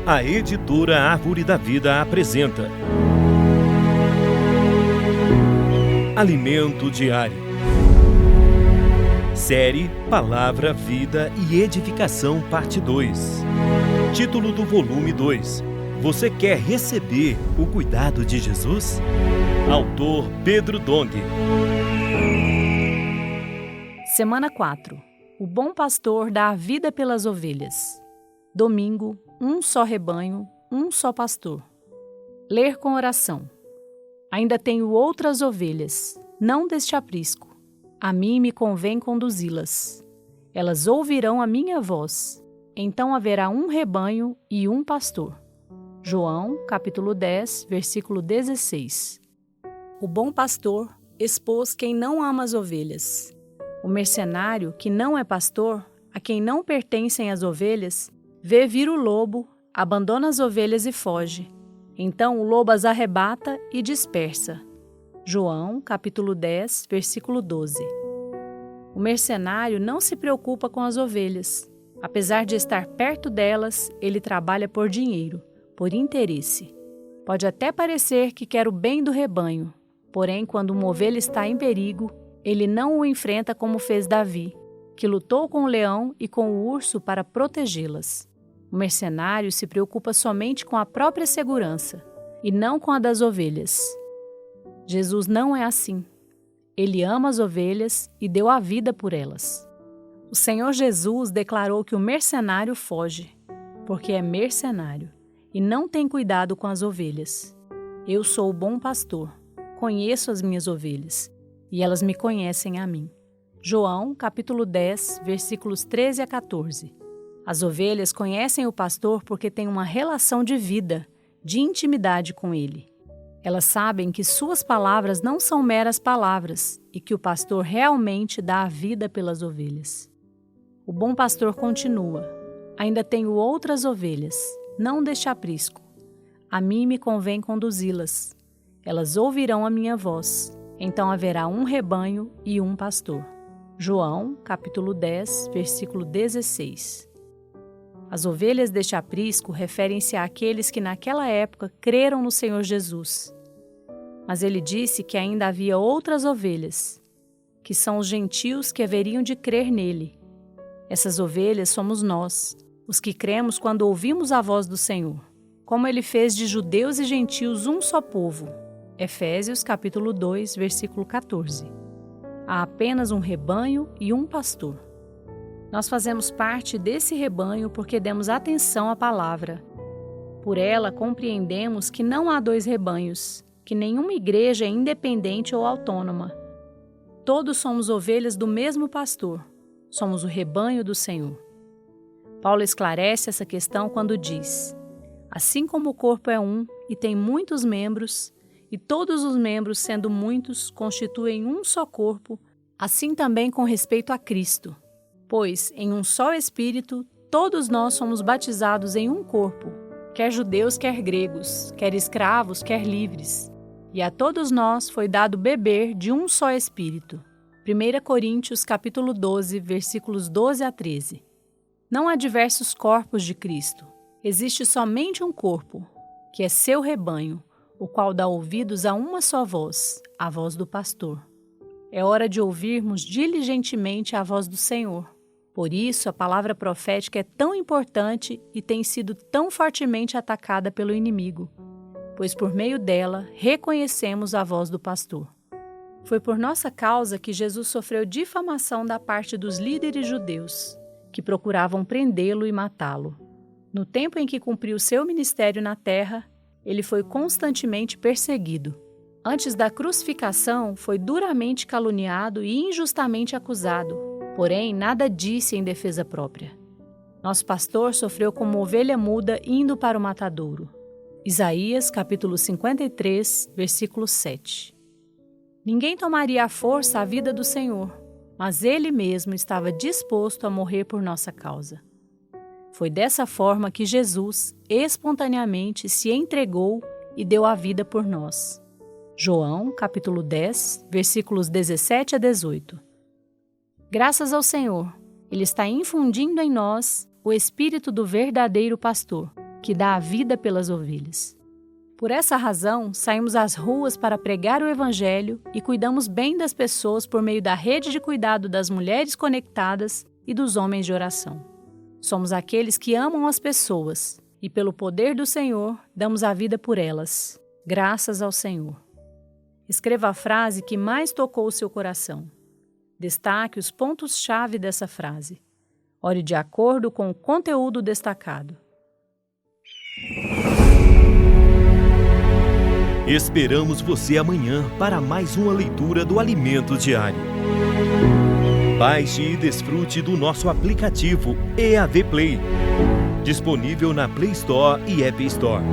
A editora Árvore da Vida apresenta Alimento Diário. Série Palavra, Vida e Edificação, parte 2. Título do volume 2. Você quer receber o cuidado de Jesus? Autor Pedro Dong. Semana 4. O bom pastor dá a vida pelas ovelhas. Domingo, um só rebanho, um só pastor. Ler com oração. Ainda tenho outras ovelhas, não deste aprisco. A mim me convém conduzi-las. Elas ouvirão a minha voz. Então haverá um rebanho e um pastor. João, capítulo 10, versículo 16. O bom pastor expôs quem não ama as ovelhas. O mercenário, que não é pastor, a quem não pertencem as ovelhas, vê vir o lobo, abandona as ovelhas e foge. Então o lobo as arrebata e dispersa. João, capítulo 10, versículo 12. O mercenário não se preocupa com as ovelhas. Apesar de estar perto delas, ele trabalha por dinheiro, por interesse. Pode até parecer que quer o bem do rebanho, porém, quando uma ovelha está em perigo, ele não o enfrenta como fez Davi, que lutou com o leão e com o urso para protegê-las. O mercenário se preocupa somente com a própria segurança e não com a das ovelhas. Jesus não é assim. Ele ama as ovelhas e deu a vida por elas. O Senhor Jesus declarou que o mercenário foge, porque é mercenário e não tem cuidado com as ovelhas. Eu sou o bom pastor, conheço as minhas ovelhas e elas me conhecem a mim. João, capítulo 10, versículos 13 a 14. As ovelhas conhecem o pastor porque têm uma relação de vida, de intimidade com ele. Elas sabem que suas palavras não são meras palavras e que o pastor realmente dá a vida pelas ovelhas. O bom pastor continua: ainda tenho outras ovelhas, não deste aprisco. A mim me convém conduzi-las. Elas ouvirão a minha voz. Então haverá um rebanho e um pastor. João, capítulo 10, versículo 16. As ovelhas deste aprisco referem-se àqueles que naquela época creram no Senhor Jesus. Mas ele disse que ainda havia outras ovelhas, que são os gentios que haveriam de crer nele. Essas ovelhas somos nós, os que cremos quando ouvimos a voz do Senhor, como ele fez de judeus e gentios um só povo. Efésios, capítulo 2, versículo 14. Há apenas um rebanho e um pastor. Nós fazemos parte desse rebanho porque demos atenção à palavra. Por ela, compreendemos que não há dois rebanhos, que nenhuma igreja é independente ou autônoma. Todos somos ovelhas do mesmo pastor. Somos o rebanho do Senhor. Paulo esclarece essa questão quando diz: assim como o corpo é um e tem muitos membros, e todos os membros, sendo muitos, constituem um só corpo, assim também com respeito a Cristo. Pois, em um só Espírito, todos nós somos batizados em um corpo, quer judeus, quer gregos, quer escravos, quer livres. E a todos nós foi dado beber de um só Espírito. 1 Coríntios, capítulo 12, versículos 12 a 13. Não há diversos corpos de Cristo. Existe somente um corpo, que é seu rebanho, o qual dá ouvidos a uma só voz, a voz do pastor. É hora de ouvirmos diligentemente a voz do Senhor. Por isso, a palavra profética é tão importante e tem sido tão fortemente atacada pelo inimigo, pois por meio dela reconhecemos a voz do pastor. Foi por nossa causa que Jesus sofreu difamação da parte dos líderes judeus, que procuravam prendê-lo e matá-lo. No tempo em que cumpriu seu ministério na terra, ele foi constantemente perseguido. Antes da crucificação, foi duramente caluniado e injustamente acusado, porém nada disse em defesa própria. Nosso pastor sofreu como ovelha muda indo para o matadouro. Isaías, capítulo 53, versículo 7. Ninguém tomaria à força a vida do Senhor, mas ele mesmo estava disposto a morrer por nossa causa. Foi dessa forma que Jesus, espontaneamente, se entregou e deu a vida por nós. João, capítulo 10, versículos 17 a 18. Graças ao Senhor, Ele está infundindo em nós o espírito do verdadeiro pastor, que dá a vida pelas ovelhas. Por essa razão, saímos às ruas para pregar o Evangelho e cuidamos bem das pessoas por meio da rede de cuidado das mulheres conectadas e dos homens de oração. Somos aqueles que amam as pessoas e, pelo poder do Senhor, damos a vida por elas. Graças ao Senhor. Escreva a frase que mais tocou o seu coração. Destaque os pontos-chave dessa frase. Ore de acordo com o conteúdo destacado. Esperamos você amanhã para mais uma leitura do Alimento Diário. Baixe e desfrute do nosso aplicativo EAV Play, disponível na Play Store e App Store.